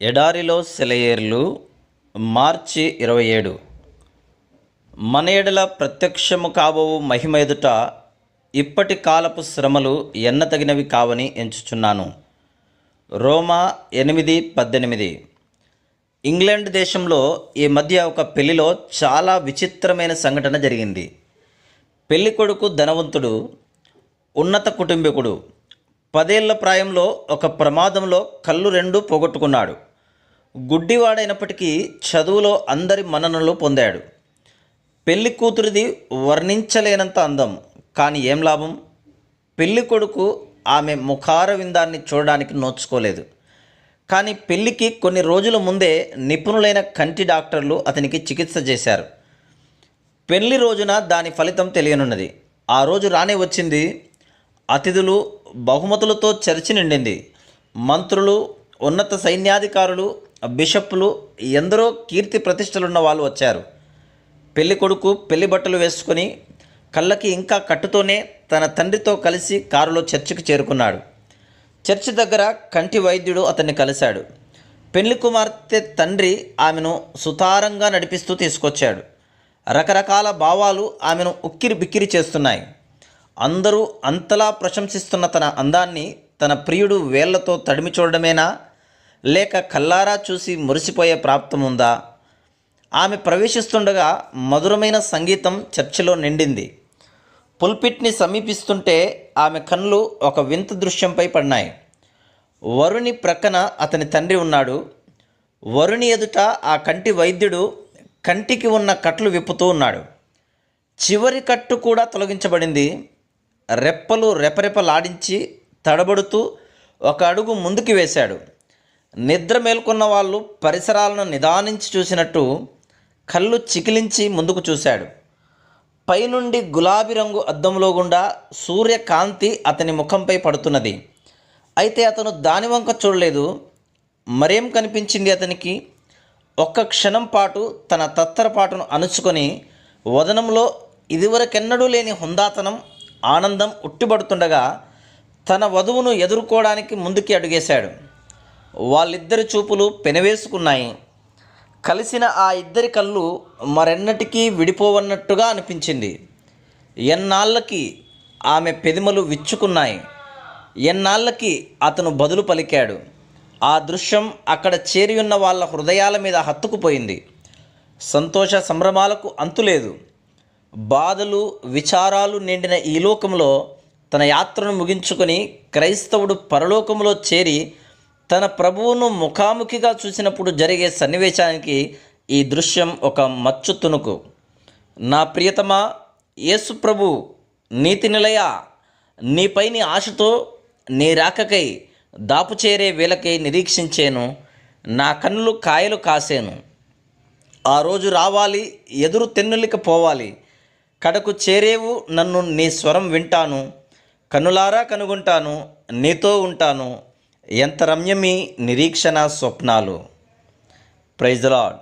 ఎడారిలో సెలయేర్లు మార్చి 27. మన ఎడల ప్రత్యక్షము కాబోవు మహిమ ఎదుట ఇప్పటి కాలపు శ్రమలు ఎన్నతగినవి కావని ఎంచుచున్నాను. రోమా 8:18. ఇంగ్లాండ్ దేశంలో ఈ మధ్య ఒక పెళ్లిలో చాలా విచిత్రమైన సంఘటన జరిగింది. పెళ్లి కొడుకు ధనవంతుడు, ఉన్నత కుటుంబీకుడు. 10 ఏళ్ల ప్రాయంలో ఒక ప్రమాదంలో కళ్ళు రెండు పోగొట్టుకున్నాడు. గుడ్డివాడైనప్పటికీ చదువులో అందరి మన్ననలు పొందాడు. పెళ్లి కూతురిది వర్ణించలేనంత అందం. కానీ ఏం లాభం? పెళ్లి కొడుకు ఆమె ముఖార విందాన్ని చూడడానికి నోచుకోలేదు. కానీ పెళ్లికి కొన్ని రోజుల ముందే నిపుణులైన కంటి డాక్టర్లు అతనికి చికిత్స చేశారు. పెళ్లి రోజున దాని ఫలితం తెలియనున్నది. ఆ రోజు రానే వచ్చింది. అతిథులు, బహుమతులతో చర్చి నిండింది. మంత్రులు, ఉన్నత సైన్యాధికారులు, బిషప్పులు, ఎందరో కీర్తి ప్రతిష్టలున్న వాళ్ళు వచ్చారు. పెళ్లి కొడుకు పెళ్లి బట్టలు వేసుకొని కళ్ళకి ఇంకా కట్టుతోనే తన తండ్రితో కలిసి కారులో చర్చికి చేరుకున్నాడు. చర్చి దగ్గర కంటి వైద్యుడు అతన్ని కలిశాడు. పెళ్లి కుమార్తె తండ్రి ఆమెను సుతారంగా నడిపిస్తూ తీసుకొచ్చాడు. రకరకాల భావాలు ఆమెను ఉక్కిరి బిక్కిరి చేస్తున్నాయి. అందరూ అంతలా ప్రశంసిస్తున్న తన అందాన్ని తన ప్రియుడు వేళ్లతో తడిమి చూడడమేనా, లేక కల్లారా చూసి మురిసిపోయే ప్రాప్తం ఉందా? ఆమె ప్రవేశిస్తుండగా మధురమైన సంగీతం చర్చిలో నిండింది. పుల్పిట్ని సమీపిస్తుంటే ఆమె కళ్ళు ఒక వింత దృశ్యంపై పడినాయి. వరుని ప్రక్కన అతని తండ్రి ఉన్నాడు. వరుని ఎదుట ఆ కంటి వైద్యుడు కంటికి ఉన్న కట్లు విప్పుతూ ఉన్నాడు. చివరి కట్టు కూడా తొలగించబడింది. రెప్పలు రెపరెపలాడించి తడబడుతూ ఒక అడుగు ముందుకు వేశాడు. నిద్ర మేల్కొన్న వాళ్ళు పరిసరాలను నిదానించి చూసినట్టు కళ్ళు చికిలించి ముందుకు చూశాడు. పైనుండి గులాబీ రంగు అద్దంలో గుండా సూర్యకాంతి అతని ముఖంపై పడుతున్నది. అయితే అతను దాని వంక చూడలేదు. మరేం కనిపించింది అతనికి? ఒక్క క్షణం పాటు తన తత్తరపాటును అణుచుకొని వదనంలో ఇదివరకెన్నడూ లేని హుందాతనం, ఆనందం ఉట్టిపడుతుండగా తన వధువును ఎదుర్కోవడానికి ముందుకి అడుగేశాడు. వాళ్ళిద్దరి చూపులు పెనవేసుకున్నాయి. కలిసిన ఆ ఇద్దరి కళ్ళు మరెన్నటికీ విడిపోవన్నట్టుగా అనిపించింది. ఎన్నాళ్ళకి ఆమె పెదిమలు విచ్చుకున్నాయి. ఎన్నాళ్ళకి అతను బదులు పలికాడు. ఆ దృశ్యం అక్కడ చేరియున్న వాళ్ళ హృదయాల మీద హత్తుకుపోయింది. సంతోష సంభ్రమాలకు అంతులేదు. బాధలు, విచారాలు నిండిన ఈ లోకంలో తన యాత్రను ముగించుకొని క్రైస్తవుడు పరలోకంలో చేరి తన ప్రభువును ముఖాముఖిగా చూసినప్పుడు జరిగే సన్నివేశానికి ఈ దృశ్యం ఒక మచ్చు తునుకు. నా ప్రియతమా, యేసు ప్రభు, నీతి నిలయ, నీపైని ఆశతో నీ రాకకై దాపుచేరే వేళకై నిరీక్షించేను. నా కన్నులు కాయలు కాసేను. ఆ రోజు రావాలి, ఎదురు తెన్నులిక పోవాలి. కడకు చేరేవు, నన్ను నీ స్వరం వింటాను. కన్నులారా కనుగొంటాను, నీతో ఉంటాను. ఎంత రమ్యమీ నిరీక్షణ స్వప్నాలు. Praise the lord.